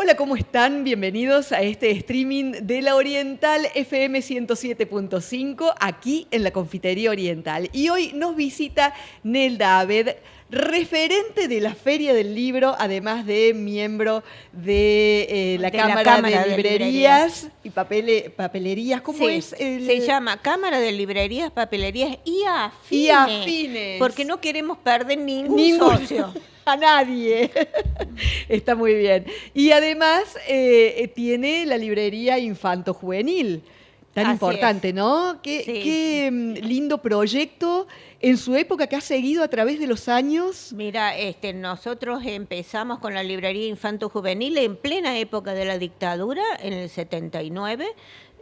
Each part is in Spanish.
Hola, ¿cómo están? Bienvenidos a este streaming de la Oriental FM 107.5 aquí en la Confitería Oriental. Y hoy nos visita Nelda Abed, referente de la Feria del Libro, además de miembro de la Cámara de Librerías y Papelerías. ¿Cómo Sí, es? se llama Cámara de Librerías, Papelerías y Y Afines. Afines. Porque no queremos perder ningún socio. A nadie. Está muy bien. Y además tiene la librería Infanto Juvenil. Tan Así importante, es. ¿no? Sí. Qué lindo proyecto en su época que ha seguido a través de los años. Mira, nosotros empezamos con la librería Infanto Juvenil en plena época de la dictadura, en el 79.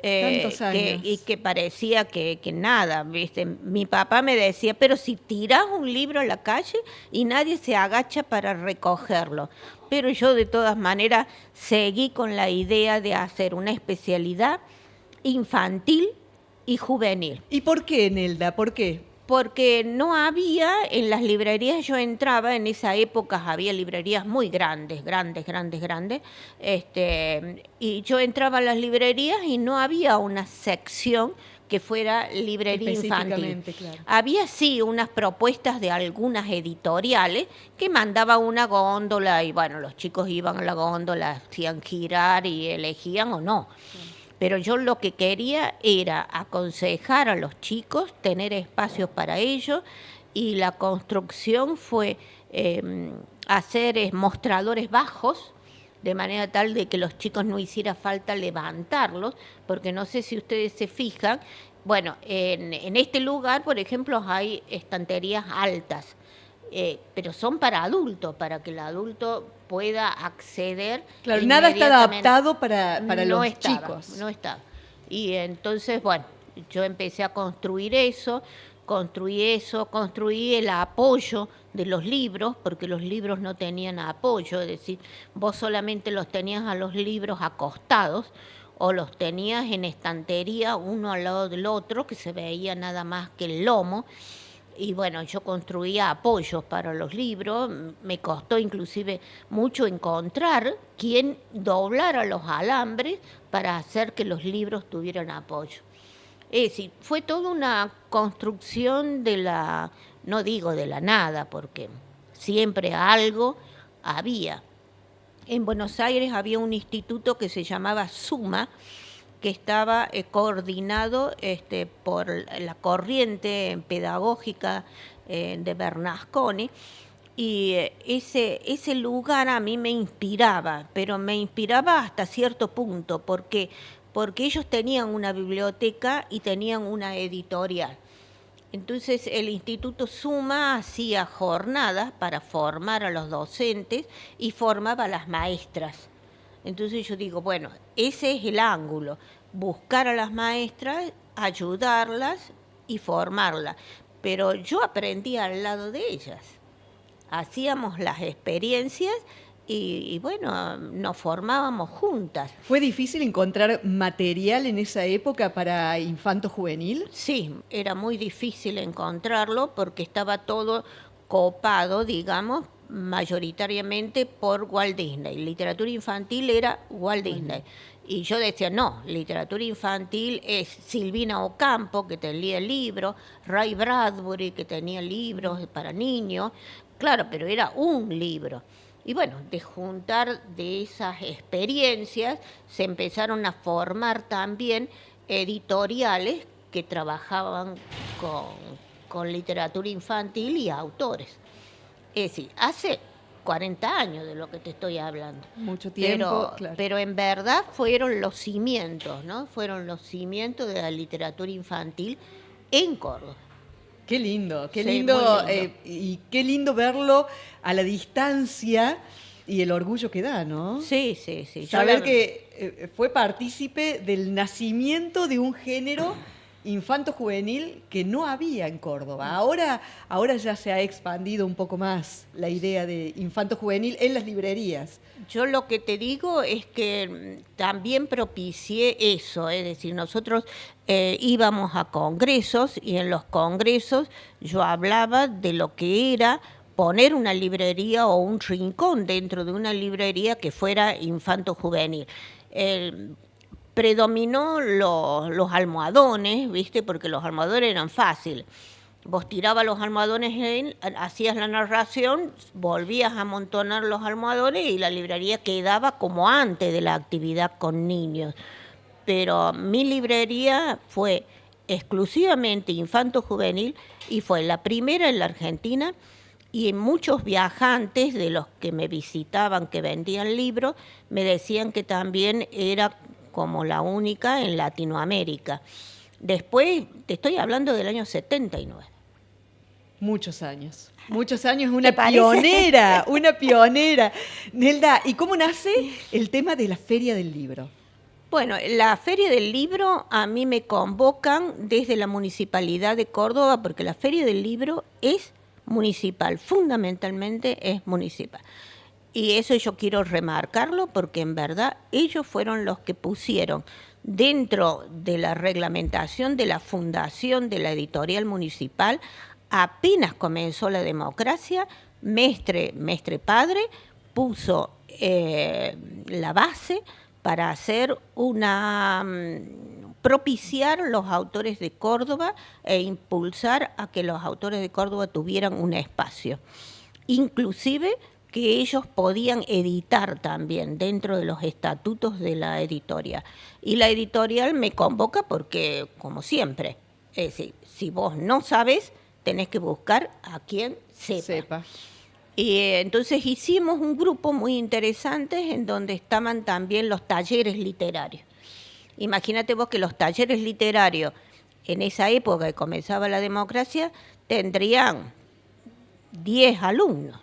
Tantos años. Y que parecía que nada, ¿viste? Mi papá me decía, pero si tiras un libro a la calle y nadie se agacha para recogerlo. Pero yo de todas maneras seguí con la idea de hacer una especialidad infantil y juvenil. ¿Y por qué, Nelda? ¿Por qué? Porque no había, en las librerías yo entraba, en esa época había librerías muy grandes, y yo entraba a las librerías y no había una sección que fuera librería infantil. Claro. Había sí unas propuestas de algunas editoriales que mandaba una góndola y bueno, los chicos iban a la góndola, hacían girar y elegían o no. Pero yo lo que quería era aconsejar a los chicos, tener espacios para ellos, y la construcción fue hacer mostradores bajos, de manera tal de que los chicos no hiciera falta levantarlos, porque no sé si ustedes se fijan, bueno, en este lugar, por ejemplo, hay estanterías altas, pero son para adultos, para que el adulto pueda acceder. Claro, nada está adaptado para no los chicos. No estaba. Y entonces, bueno, yo empecé a construir eso, construí el apoyo de los libros, porque los libros no tenían apoyo, es decir, vos solamente los tenías a los libros acostados, o los tenías en estantería uno al lado del otro, que se veía nada más que el lomo. Y bueno, yo construía apoyos para los libros, me costó inclusive mucho encontrar quién doblara los alambres para hacer que los libros tuvieran apoyo. Es decir, fue toda una construcción no digo de la nada, porque siempre algo había. En Buenos Aires había un instituto que se llamaba SUMA, que estaba coordinado por la corriente pedagógica de Bernasconi, y ese lugar a mí me inspiraba, pero me inspiraba hasta cierto punto, porque ellos tenían una biblioteca y tenían una editorial. Entonces el Instituto SUMA hacía jornadas para formar a los docentes y formaba a las maestras. Entonces yo digo, bueno, ese es el ángulo, buscar a las maestras, ayudarlas y formarlas. Pero yo aprendí al lado de ellas. Hacíamos las experiencias y bueno, nos formábamos juntas. ¿Fue difícil encontrar material en esa época para infanto juvenil? Sí, era muy difícil encontrarlo porque estaba todo copado, digamos, mayoritariamente por Walt Disney. Literatura infantil era Walt Disney. Y yo decía, no, literatura infantil es Silvina Ocampo, que tenía libros, Ray Bradbury, que tenía libros para niños. Claro, pero era un libro. Y bueno, de juntar de esas experiencias se empezaron a formar también editoriales que trabajaban con literatura infantil y autores. Es decir, hace 40 años de lo que te estoy hablando. Mucho tiempo, claro. Pero en verdad fueron los cimientos, ¿no? Fueron los cimientos de la literatura infantil en Córdoba. Qué lindo, qué Sí, lindo, lindo. y qué lindo verlo a la distancia y el orgullo que da, ¿no? Sí. Saber que fue partícipe del nacimiento de un género infanto-juvenil que no había en Córdoba. Ahora ya se ha expandido un poco más la idea de infanto-juvenil en las librerías. Yo lo que te digo es que también propicié eso, es decir, nosotros íbamos a congresos y en los congresos yo hablaba de lo que era poner una librería o un rincón dentro de una librería que fuera infanto-juvenil. Predominó los almohadones, ¿viste? Porque los almohadones eran fáciles. Vos tirabas los almohadones, hacías la narración, volvías a amontonar los almohadones y la librería quedaba como antes de la actividad con niños. Pero mi librería fue exclusivamente infanto-juvenil y fue la primera en la Argentina, y muchos viajantes de los que me visitaban, que vendían libros, me decían que también era como la única en Latinoamérica. Después, te estoy hablando del año 79. Muchos años, una pionera, una pionera. Nelda, ¿y cómo nace el tema de la Feria del Libro? Bueno, la Feria del Libro a mí me convocan desde la Municipalidad de Córdoba, porque la Feria del Libro es municipal, fundamentalmente es municipal. Y eso yo quiero remarcarlo porque en verdad ellos fueron los que pusieron dentro de la reglamentación de la fundación de la editorial municipal. Apenas comenzó la democracia, Mestre Padre puso la base para hacer propiciar los autores de Córdoba e impulsar a que los autores de Córdoba tuvieran un espacio. Inclusive que ellos podían editar también dentro de los estatutos de la editorial. Y la editorial me convoca porque, como siempre, es decir, si vos no sabes, tenés que buscar a quien sepa. Y entonces hicimos un grupo muy interesante en donde estaban también los talleres literarios. Imagínate vos que los talleres literarios, en esa época que comenzaba la democracia, tendrían 10 alumnos.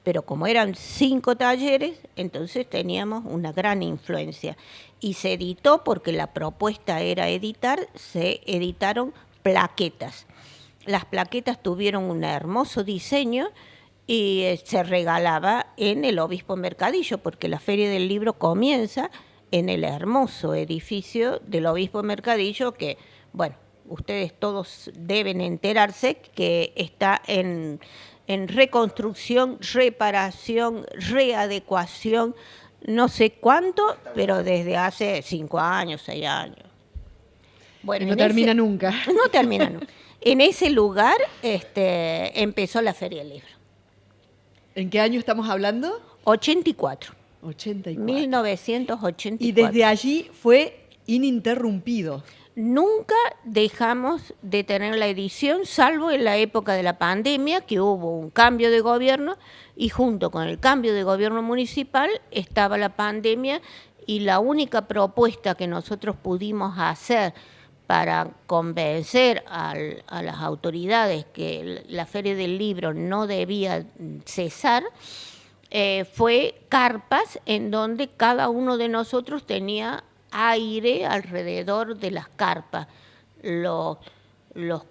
Pero como eran 5 talleres, entonces teníamos una gran influencia. Y se editó, porque la propuesta era editar, se editaron plaquetas. Las plaquetas tuvieron un hermoso diseño y se regalaba en el Obispo Mercadillo, porque la Feria del Libro comienza en el hermoso edificio del Obispo Mercadillo, que, bueno, ustedes todos deben enterarse que está en reconstrucción, reparación, readecuación, no sé cuánto, pero desde hace 5 años, 6 años. Bueno, no termina nunca. No termina nunca. En ese lugar empezó la Feria del Libro. ¿En qué año estamos hablando? 84. 84. 1984. Y desde allí fue ininterrumpido. Nunca dejamos de tener la edición, salvo en la época de la pandemia, que hubo un cambio de gobierno, y junto con el cambio de gobierno municipal estaba la pandemia, y la única propuesta que nosotros pudimos hacer para convencer a las autoridades que la Feria del Libro no debía cesar, fue carpas en donde cada uno de nosotros tenía aire alrededor de las carpas. Los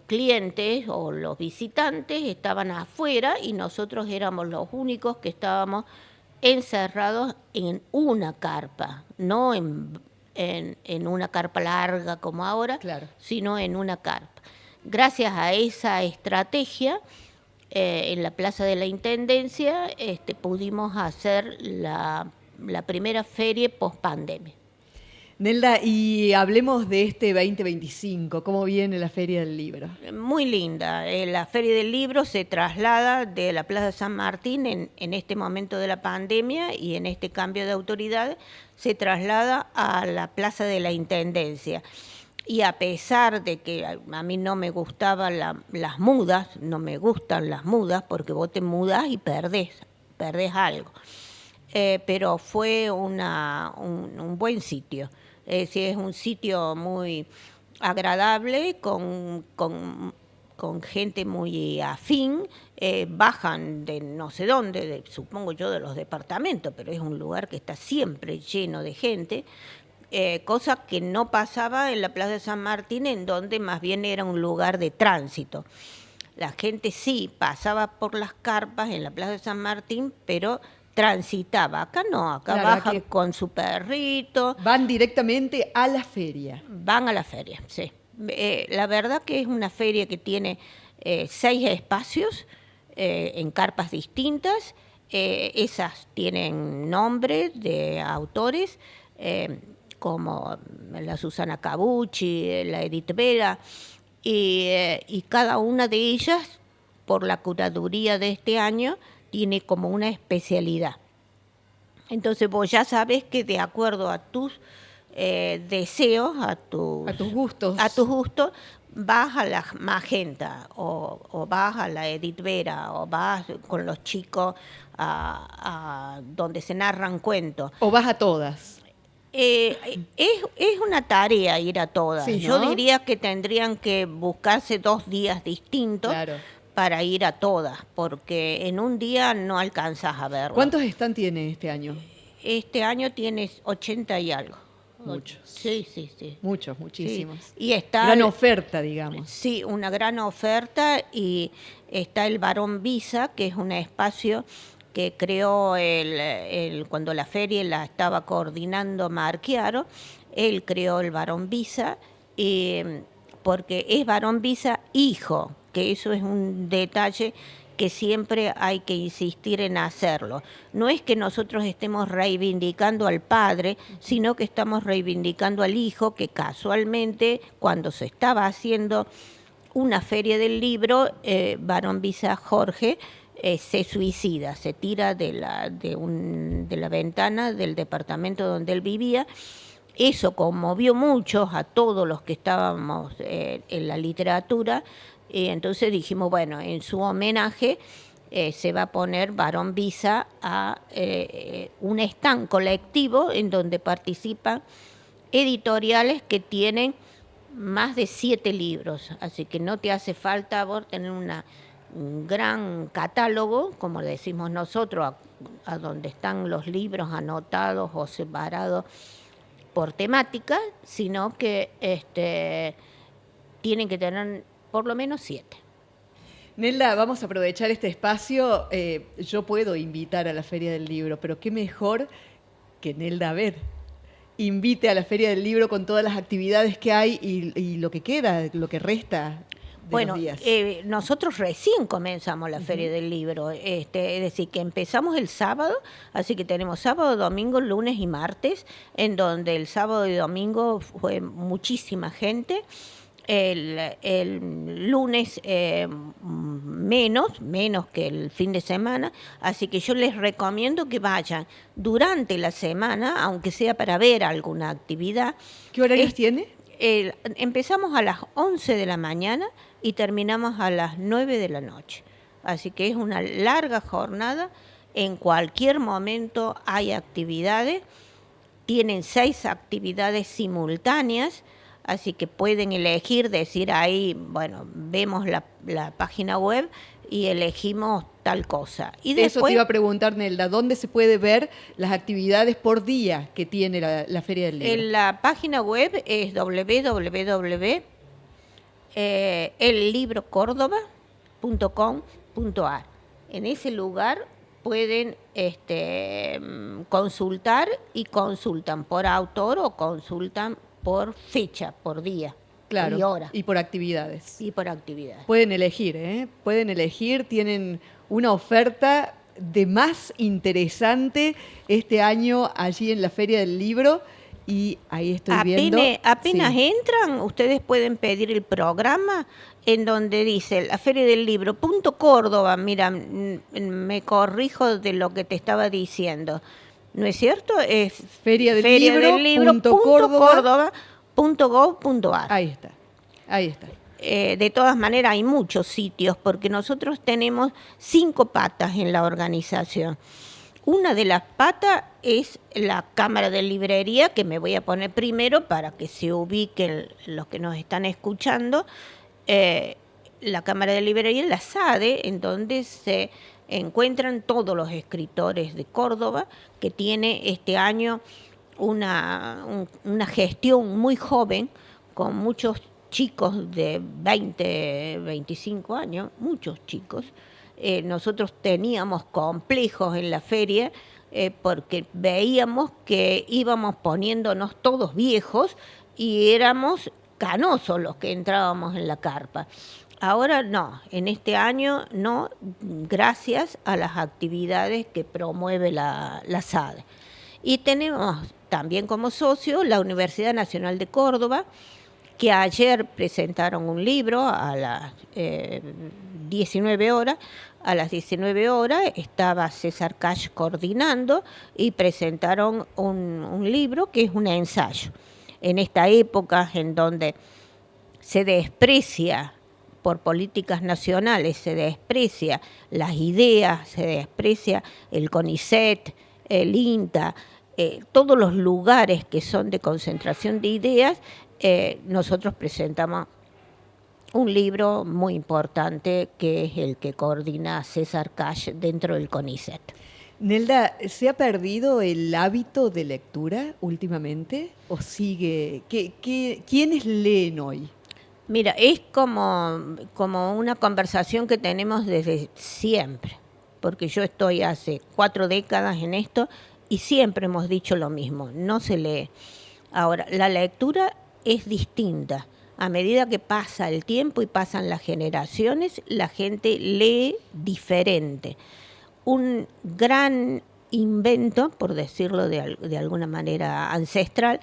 clientes o los visitantes estaban afuera y nosotros éramos los únicos que estábamos encerrados en una carpa, no en una carpa larga como ahora, claro, sino en una carpa. Gracias a esa estrategia, en la Plaza de la Intendencia pudimos hacer la primera feria post-pandemia. Nelda, y hablemos de este 2025, ¿cómo viene la Feria del Libro? Muy linda. La Feria del Libro se traslada de la Plaza San Martín en este momento de la pandemia y en este cambio de autoridad, se traslada a la Plaza de la Intendencia. Y a pesar de que a mí no me gustaban las mudas, no me gustan las mudas porque vos te mudás y perdés algo. Pero fue un buen sitio. Es un sitio muy agradable, con gente muy afín, bajan de no sé dónde, supongo yo de los departamentos, pero es un lugar que está siempre lleno de gente, cosa que no pasaba en la Plaza de San Martín, en donde más bien era un lugar de tránsito. La gente sí pasaba por las carpas en la Plaza de San Martín, pero transitaba. Acá no, acá claro, bajan con su perrito. Van directamente a la feria. Van a la feria, sí. La verdad que es una feria que tiene 6 espacios, en carpas distintas. Esas tienen nombres de autores como la Susana Cabucci, la Edith Vera, y cada una de ellas, por la curaduría de este año, tiene como una especialidad. Entonces vos ya sabes que de acuerdo a tus deseos, a tus gustos, vas a la Magenta o vas a la Edith Vera o vas con los chicos a donde se narran cuentos. ¿O vas a todas? Es una tarea ir a todas. Sí, ¿no? Yo diría que tendrían que buscarse 2 días distintos. Claro. Para ir a todas, porque en un día no alcanzas a verlo. ¿Cuántos stand tiene este año? Este año tienes 80 y algo. Muchos. Sí. Muchos, muchísimos. Sí. Y está gran oferta, digamos. Sí, una gran oferta, y está el Barón Visa, que es un espacio que creó cuando la feria la estaba coordinando Marchiaro. Él creó el Barón Visa, porque es Barón Visa hijo, que eso es un detalle que siempre hay que insistir en hacerlo. No es que nosotros estemos reivindicando al padre, sino que estamos reivindicando al hijo, que casualmente, cuando se estaba haciendo una feria del libro, Barón Visa Jorge se suicida, se tira de la ventana del departamento donde él vivía. Eso conmovió mucho a todos los que estábamos en la literatura. Entonces dijimos, bueno, en su homenaje se va a poner Barón Visa a un stand colectivo en donde participan editoriales que tienen más de 7 libros. Así que no te hace falta vos tener un gran catálogo, como le decimos nosotros, a donde están los libros anotados o separados por temática, sino que tienen que tener por lo menos 7. Nelda, vamos a aprovechar este espacio. Yo puedo invitar a la Feria del Libro, pero qué mejor que Nelda Abed invite a la Feria del Libro con todas las actividades que hay y lo que queda, lo que resta de los días. Nosotros recién comenzamos la Feria del Libro, es decir, que empezamos el sábado, así que tenemos sábado, domingo, lunes y martes, en donde el sábado y domingo fue muchísima gente. El lunes menos que el fin de semana, así que yo les recomiendo que vayan durante la semana, aunque sea para ver alguna actividad. ¿Qué horarios tiene? Empezamos a las 11 de la mañana y terminamos a las 9 de la noche, así que es una larga jornada. En cualquier momento hay actividades, tienen 6 actividades simultáneas. Así que pueden elegir, decir ahí, bueno, vemos la página web y elegimos tal cosa. Y después, eso te iba a preguntar, Nelda, ¿dónde se puede ver las actividades por día que tiene la Feria del Libro? En la página web es ellibrocordoba.com.ar. En ese lugar pueden consultar, y consultan por autor o consultan por fecha, por día, claro, y hora. Y por actividades. Y por actividades. Pueden elegir, Pueden elegir, tienen una oferta de más interesante este año allí en la Feria del Libro, y ahí estoy viendo. Apenas entran, ustedes pueden pedir el programa en donde dice la Feria del Libro, .Córdoba, mira, me corrijo de lo que te estaba diciendo. ¿No es cierto? Es feriadelibro.córdoba.gov.ar. Ahí está. De todas maneras hay muchos sitios, porque nosotros tenemos 5 patas en la organización. Una de las patas es la Cámara de Librería, que me voy a poner primero para que se ubiquen los que nos están escuchando. La Cámara de Librería, la SADE, en donde se encuentran todos los escritores de Córdoba, que tiene este año una gestión muy joven, con muchos chicos de 20, 25 años, muchos chicos. Nosotros teníamos complejos en la feria porque veíamos que íbamos poniéndonos todos viejos y éramos canosos los que entrábamos en la carpa. Ahora no, en este año no, gracias a las actividades que promueve la SADE. Y tenemos también como socio la Universidad Nacional de Córdoba, que ayer presentaron un libro a las 19 horas. A las 19 horas estaba César Cash coordinando y presentaron un libro que es un ensayo. En esta época en donde se desprecia por políticas nacionales, se desprecia las ideas, se desprecia el CONICET, el INTA, todos los lugares que son de concentración de ideas, nosotros presentamos un libro muy importante que es el que coordina César Cash dentro del CONICET. Nelda, ¿se ha perdido el hábito de lectura últimamente o sigue? ¿Quiénes leen hoy? Mira, es como una conversación que tenemos desde siempre, porque yo estoy hace 4 décadas en esto y siempre hemos dicho lo mismo, no se lee. Ahora, la lectura es distinta. A medida que pasa el tiempo y pasan las generaciones, la gente lee diferente. Un gran invento, por decirlo de alguna manera ancestral,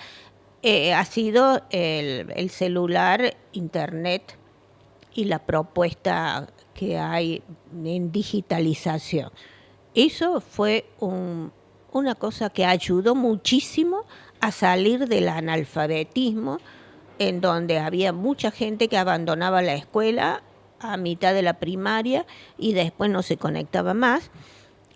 ha sido el celular, internet y la propuesta que hay en digitalización. Eso fue una cosa que ayudó muchísimo a salir del analfabetismo, en donde había mucha gente que abandonaba la escuela a mitad de la primaria y después no se conectaba más,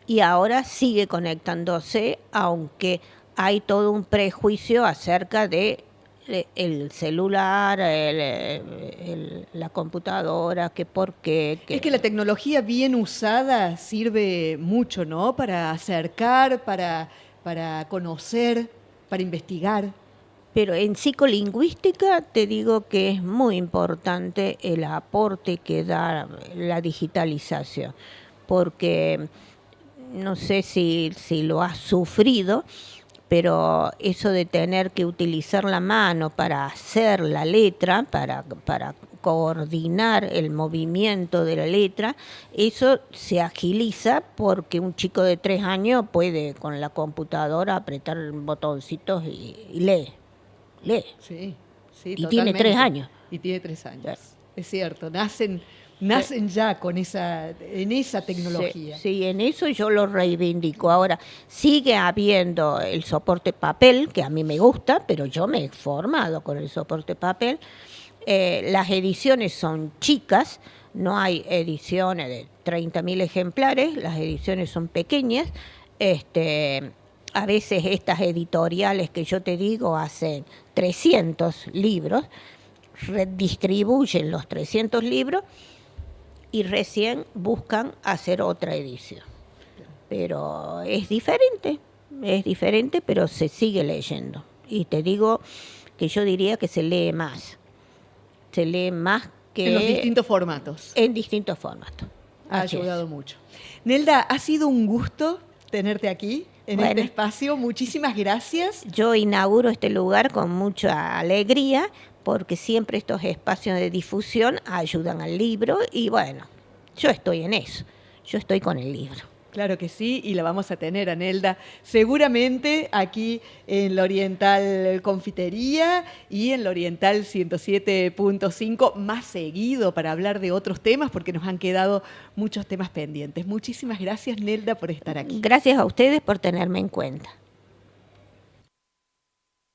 y ahora sigue conectándose, aunque hay todo un prejuicio acerca de el celular, la computadora, que por qué. Es que la tecnología bien usada sirve mucho, ¿no? Para acercar, para conocer, para investigar. Pero en psicolingüística te digo que es muy importante el aporte que da la digitalización, porque no sé si lo has sufrido, pero eso de tener que utilizar la mano para hacer la letra, para coordinar el movimiento de la letra, eso se agiliza porque un chico de 3 años puede con la computadora apretar botoncitos y lee. Sí, sí, Y totalmente. tiene 3 años. Y tiene 3 años. Claro. Es cierto, nacen ya en esa tecnología. Sí, en eso yo lo reivindico. Ahora, sigue habiendo el soporte papel, que a mí me gusta, pero yo me he formado con el soporte papel. Las ediciones son chicas, no hay ediciones de 30.000 ejemplares, las ediciones son pequeñas. A veces estas editoriales que yo te digo hacen 300 libros, redistribuyen los 300 libros y recién buscan hacer otra edición. Pero es diferente, pero se sigue leyendo. Y te digo que yo diría que se lee más que... En los distintos formatos. En distintos formatos. Ha Así ayudado es. mucho. Nelda, ha sido un gusto tenerte aquí en este espacio. Muchísimas gracias. Yo inauguro este lugar con mucha alegría porque siempre estos espacios de difusión ayudan al libro y bueno, yo estoy en eso, yo estoy con el libro. Claro que sí, y la vamos a tener a Nelda seguramente aquí en la Oriental Confitería y en la Oriental 107.5 más seguido para hablar de otros temas porque nos han quedado muchos temas pendientes. Muchísimas gracias, Nelda, por estar aquí. Gracias a ustedes por tenerme en cuenta.